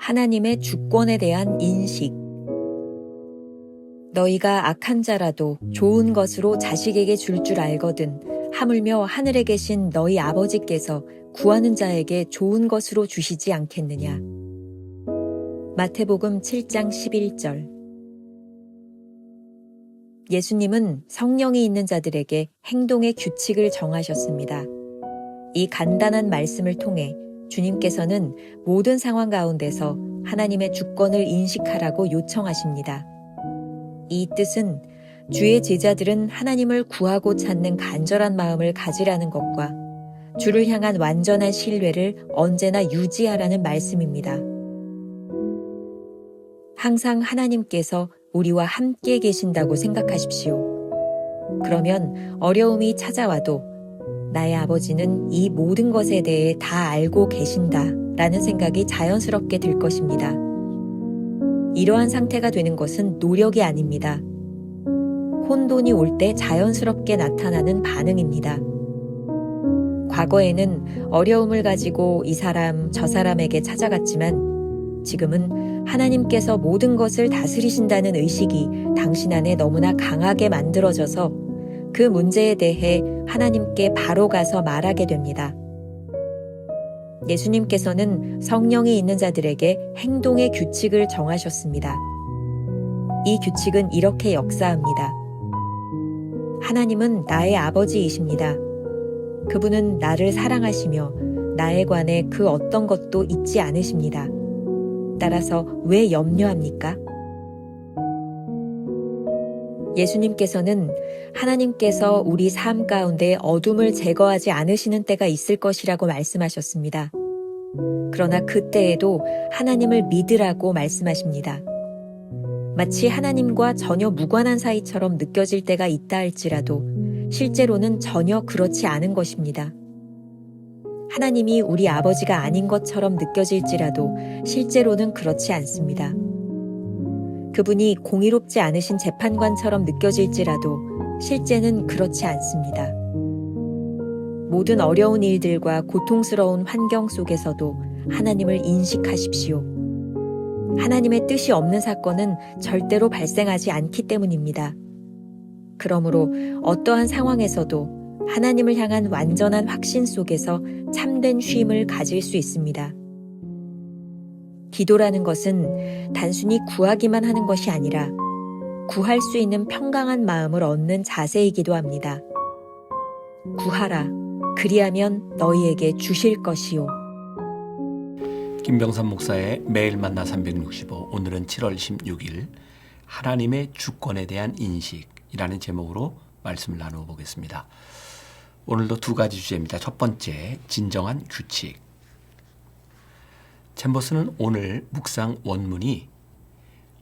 하나님의 주권에 대한 인식. 너희가 악한 자라도 좋은 것으로 자식에게 줄 줄 알거든 하물며 하늘에 계신 너희 아버지께서 구하는 자에게 좋은 것으로 주시지 않겠느냐. 마태복음 7장 11절. 예수님은 성령이 있는 자들에게 행동의 규칙을 정하셨습니다. 이 간단한 말씀을 통해 주님께서는 모든 상황 가운데서 하나님의 주권을 인식하라고 요청하십니다. 이 뜻은 주의 제자들은 하나님을 구하고 찾는 간절한 마음을 가지라는 것과 주를 향한 완전한 신뢰를 언제나 유지하라는 말씀입니다. 항상 하나님께서 우리와 함께 계신다고 생각하십시오. 그러면 어려움이 찾아와도 나의 아버지는 이 모든 것에 대해 다 알고 계신다 라는 생각이 자연스럽게 들 것입니다. 이러한 상태가 되는 것은 노력이 아닙니다. 혼돈이 올 때 자연스럽게 나타나는 반응입니다. 과거에는 어려움을 가지고 이 사람 저 사람에게 찾아갔지만 지금은 하나님께서 모든 것을 다스리신다는 의식이 당신 안에 너무나 강하게 만들어져서 그 문제에 대해 하나님께 바로 가서 말하게 됩니다. 예수님께서는 성령이 있는 자들에게 행동의 규칙을 정하셨습니다. 이 규칙은 이렇게 역사합니다. 하나님은 나의 아버지이십니다. 그분은 나를 사랑하시며 나에 관해 그 어떤 것도 잊지 않으십니다. 따라서 왜 염려합니까? 예수님께서는 하나님께서 우리 삶 가운데 어둠을 제거하지 않으시는 때가 있을 것이라고 말씀하셨습니다. 그러나 그때에도 하나님을 믿으라고 말씀하십니다. 마치 하나님과 전혀 무관한 사이처럼 느껴질 때가 있다 할지라도 실제로는 전혀 그렇지 않은 것입니다. 하나님이 우리 아버지가 아닌 것처럼 느껴질지라도 실제로는 그렇지 않습니다. 그분이 공의롭지 않으신 재판관처럼 느껴질지라도 실제는 그렇지 않습니다. 모든 어려운 일들과 고통스러운 환경 속에서도 하나님을 인식하십시오. 하나님의 뜻이 없는 사건은 절대로 발생하지 않기 때문입니다. 그러므로 어떠한 상황에서도 하나님을 향한 완전한 확신 속에서 참된 쉼을 가질 수 있습니다. 기도라는 것은 단순히 구하기만 하는 것이 아니라 구할 수 있는 평강한 마음을 얻는 자세이기도 합니다. 구하라. 그리하면 너희에게 주실 것이요. 김병삼 목사의 매일 만나 365, 오늘은 7월 16일 하나님의 주권에 대한 인식이라는 제목으로 말씀을 나누어 보겠습니다. 오늘도 두 가지 주제입니다. 첫 번째, 진정한 규칙. 챔버스는 오늘 묵상 원문이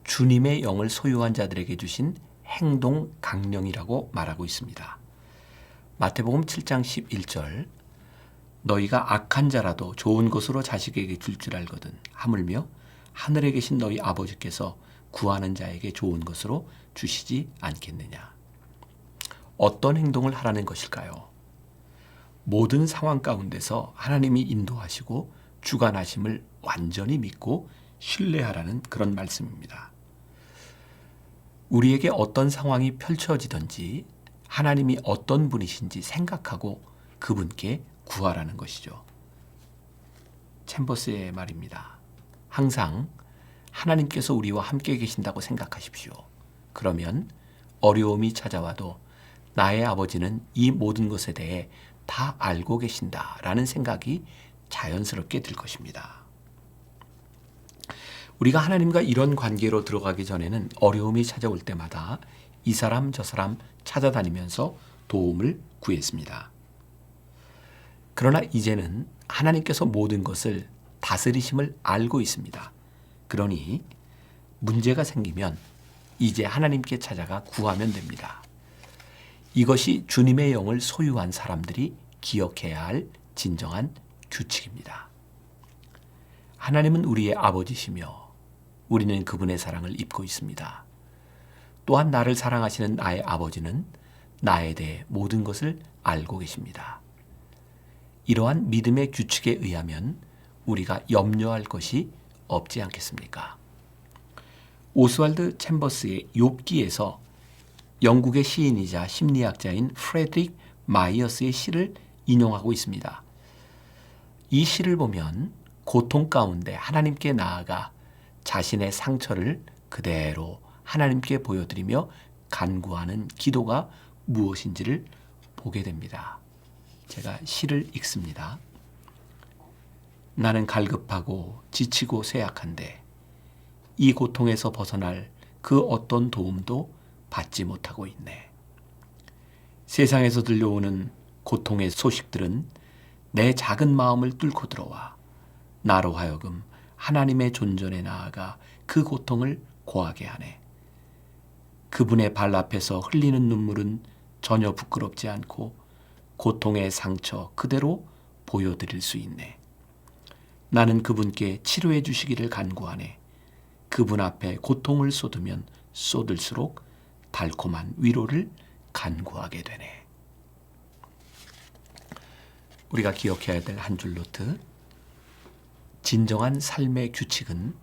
주님의 영을 소유한 자들에게 주신 행동 강령이라고 말하고 있습니다. 마태복음 7장 11절, 너희가 악한 자라도 좋은 것으로 자식에게 줄 줄 알거든 하물며 하늘에 계신 너희 아버지께서 구하는 자에게 좋은 것으로 주시지 않겠느냐. 어떤 행동을 하라는 것일까요? 모든 상황 가운데서 하나님이 인도하시고 주관하심을 완전히 믿고 신뢰하라는 그런 말씀입니다. 우리에게 어떤 상황이 펼쳐지든지 하나님이 어떤 분이신지 생각하고 그분께 구하라는 것이죠. 챔버스의 말입니다. 항상 하나님께서 우리와 함께 계신다고 생각하십시오. 그러면 어려움이 찾아와도 나의 아버지는 이 모든 것에 대해 다 알고 계신다라는 생각이 자연스럽게 들 것입니다. 우리가 하나님과 이런 관계로 들어가기 전에는 어려움이 찾아올 때마다 이 사람 저 사람 찾아다니면서 도움을 구했습니다. 그러나 이제는 하나님께서 모든 것을 다스리심을 알고 있습니다. 그러니 문제가 생기면 이제 하나님께 찾아가 구하면 됩니다. 이것이 주님의 영을 소유한 사람들이 기억해야 할 진정한 규칙입니다. 하나님은 우리의 아버지시며 우리는 그분의 사랑을 입고 있습니다. 또한 나를 사랑하시는 나의 아버지는 나에 대해 모든 것을 알고 계십니다. 이러한 믿음의 규칙에 의하면 우리가 염려할 것이 없지 않겠습니까? 오스왈드 챔버스의 욥기에서 영국의 시인이자 심리학자인 프레드릭 마이어스의 시를 인용하고 있습니다. 이 시를 보면 고통 가운데 하나님께 나아가 자신의 상처를 그대로 하나님께 보여드리며 간구하는 기도가 무엇인지를 보게 됩니다. 제가 시를 읽습니다. 나는 갈급하고 지치고 쇠약한데 이 고통에서 벗어날 그 어떤 도움도 받지 못하고 있네. 세상에서 들려오는 고통의 소식들은 내 작은 마음을 뚫고 들어와 나로 하여금 하나님의 존전에 나아가 그 고통을 고하게 하네. 그분의 발 앞에서 흘리는 눈물은 전혀 부끄럽지 않고 고통의 상처 그대로 보여드릴 수 있네. 나는 그분께 치료해 주시기를 간구하네. 그분 앞에 고통을 쏟으면 쏟을수록 달콤한 위로를 간구하게 되네. 우리가 기억해야 될 한 줄 노트. 진정한 삶의 규칙은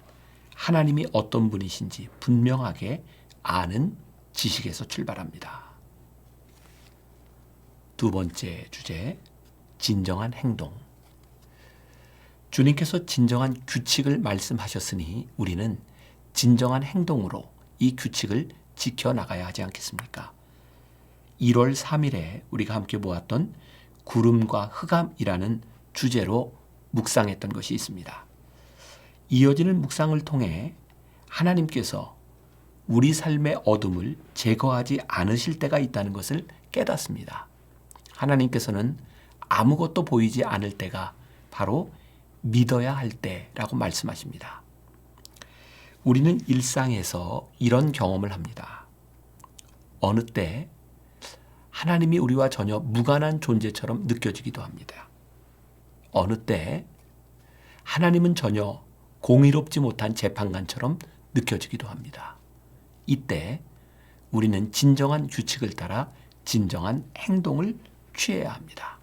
하나님이 어떤 분이신지 분명하게 아는 지식에서 출발합니다. 두 번째 주제, 진정한 행동. 주님께서 진정한 규칙을 말씀하셨으니 우리는 진정한 행동으로 이 규칙을 지켜나가야 하지 않겠습니까? 1월 3일에 우리가 함께 보았던 구름과 흑암이라는 주제로 묵상했던 것이 있습니다. 이어지는 묵상을 통해 하나님께서 우리 삶의 어둠을 제거하지 않으실 때가 있다는 것을 깨닫습니다. 하나님께서는 아무것도 보이지 않을 때가 바로 믿어야 할 때라고 말씀하십니다. 우리는 일상에서 이런 경험을 합니다. 어느 때 하나님이 우리와 전혀 무관한 존재처럼 느껴지기도 합니다. 어느 때 하나님은 전혀 공의롭지 못한 재판관처럼 느껴지기도 합니다. 이때 우리는 진정한 규칙을 따라 진정한 행동을 취해야 합니다.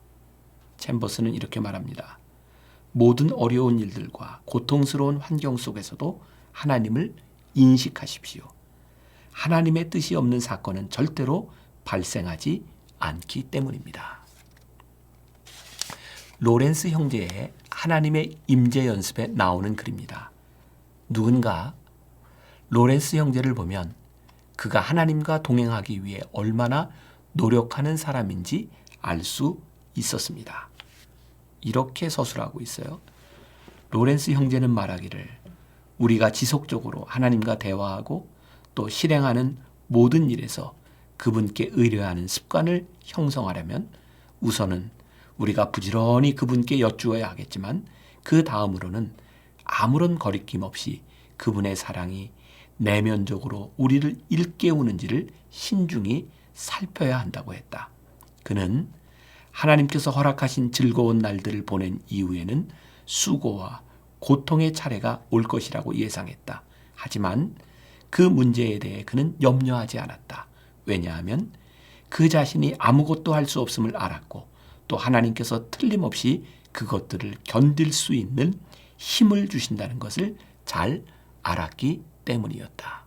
챔버스는 이렇게 말합니다. 모든 어려운 일들과 고통스러운 환경 속에서도 하나님을 인식하십시오. 하나님의 뜻이 없는 사건은 절대로 발생하지 않기 때문입니다. 로렌스 형제의 하나님의 임재 연습에 나오는 글입니다. 누군가 로렌스 형제를 보면 그가 하나님과 동행하기 위해 얼마나 노력하는 사람인지 알 수 있었습니다. 이렇게 서술하고 있어요. 로렌스 형제는 말하기를 우리가 지속적으로 하나님과 대화하고 또 실행하는 모든 일에서 그분께 의뢰하는 습관을 형성하려면 우선은 우리가 부지런히 그분께 여쭈어야 하겠지만 그 다음으로는 아무런 거리낌 없이 그분의 사랑이 내면적으로 우리를 일깨우는지를 신중히 살펴야 한다고 했다. 그는 하나님께서 허락하신 즐거운 날들을 보낸 이후에는 수고와 고통의 차례가 올 것이라고 예상했다. 하지만 그 문제에 대해 그는 염려하지 않았다. 왜냐하면 그 자신이 아무것도 할 수 없음을 알았고 또 하나님께서 틀림없이 그것들을 견딜 수 있는 힘을 주신다는 것을 잘 알았기 때문이었다.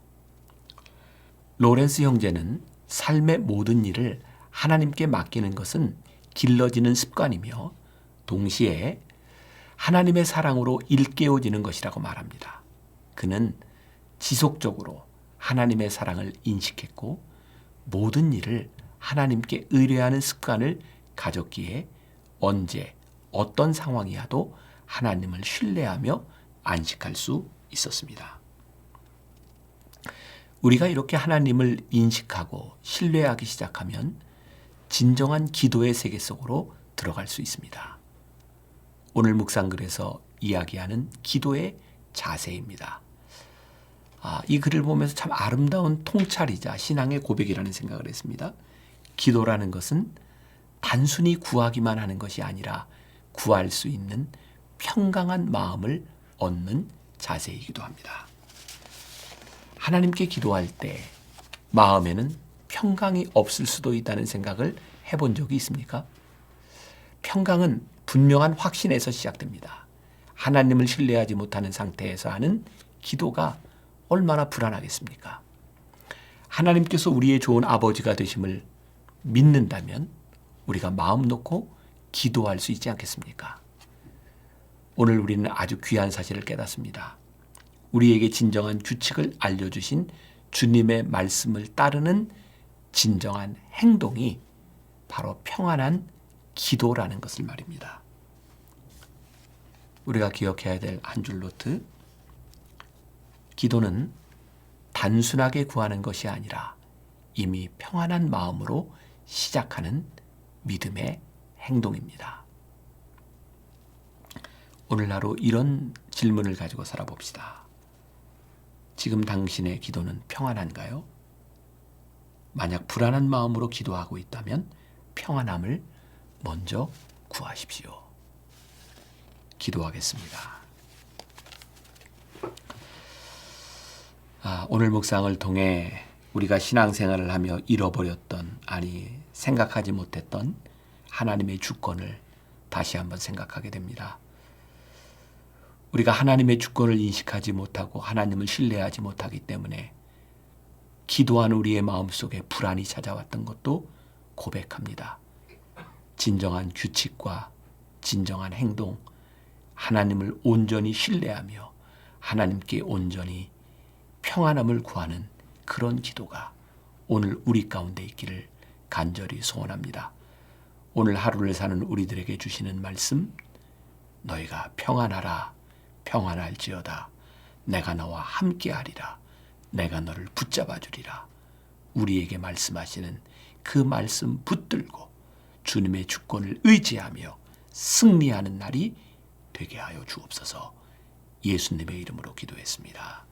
로렌스 형제는 삶의 모든 일을 하나님께 맡기는 것은 길러지는 습관이며 동시에 하나님의 사랑으로 일깨워지는 것이라고 말합니다. 그는 지속적으로 하나님의 사랑을 인식했고 모든 일을 하나님께 의뢰하는 습관을 가졌기에 언제 어떤 상황이어도 하나님을 신뢰하며 안식할 수 있었습니다. 우리가 이렇게 하나님을 인식하고 신뢰하기 시작하면 진정한 기도의 세계 속으로 들어갈 수 있습니다. 오늘 묵상글에서 이야기하는 기도의 자세입니다. 이 글을 보면서 참 아름다운 통찰이자 신앙의 고백이라는 생각을 했습니다. 기도라는 것은 단순히 구하기만 하는 것이 아니라 구할 수 있는 평강한 마음을 얻는 자세이기도 합니다. 하나님께 기도할 때 마음에는 평강이 없을 수도 있다는 생각을 해본 적이 있습니까? 평강은 분명한 확신에서 시작됩니다. 하나님을 신뢰하지 못하는 상태에서 하는 기도가 얼마나 불안하겠습니까? 하나님께서 우리의 좋은 아버지가 되심을 믿는다면 우리가 마음 놓고 기도할 수 있지 않겠습니까? 오늘 우리는 아주 귀한 사실을 깨닫습니다. 우리에게 진정한 규칙을 알려주신 주님의 말씀을 따르는 진정한 행동이 바로 평안한 기도라는 것을 말입니다. 우리가 기억해야 될 한 줄 노트. 기도는 단순하게 구하는 것이 아니라 이미 평안한 마음으로 시작하는 믿음의 행동입니다. 오늘 하루 이런 질문을 가지고 살아봅시다. 지금 당신의 기도는 평안한가요? 만약 불안한 마음으로 기도하고 있다면 평안함을 먼저 구하십시오. 기도하겠습니다. 오늘 묵상을 통해 우리가 신앙생활을 하며 잃어버렸던, 생각하지 못했던 하나님의 주권을 다시 한번 생각하게 됩니다. 우리가 하나님의 주권을 인식하지 못하고 하나님을 신뢰하지 못하기 때문에 기도한 우리의 마음속에 불안이 찾아왔던 것도 고백합니다. 진정한 규칙과 진정한 행동, 하나님을 온전히 신뢰하며 하나님께 온전히 평안함을 구하는 그런 기도가 오늘 우리 가운데 있기를 간절히 소원합니다. 오늘 하루를 사는 우리들에게 주시는 말씀, 너희가 평안하라, 평안할지어다. 내가 너와 함께하리라. 내가 너를 붙잡아 주리라. 우리에게 말씀하시는 그 말씀 붙들고 주님의 주권을 의지하며 승리하는 날이 되게 하여 주옵소서. 예수님의 이름으로 기도했습니다.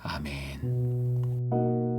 아멘.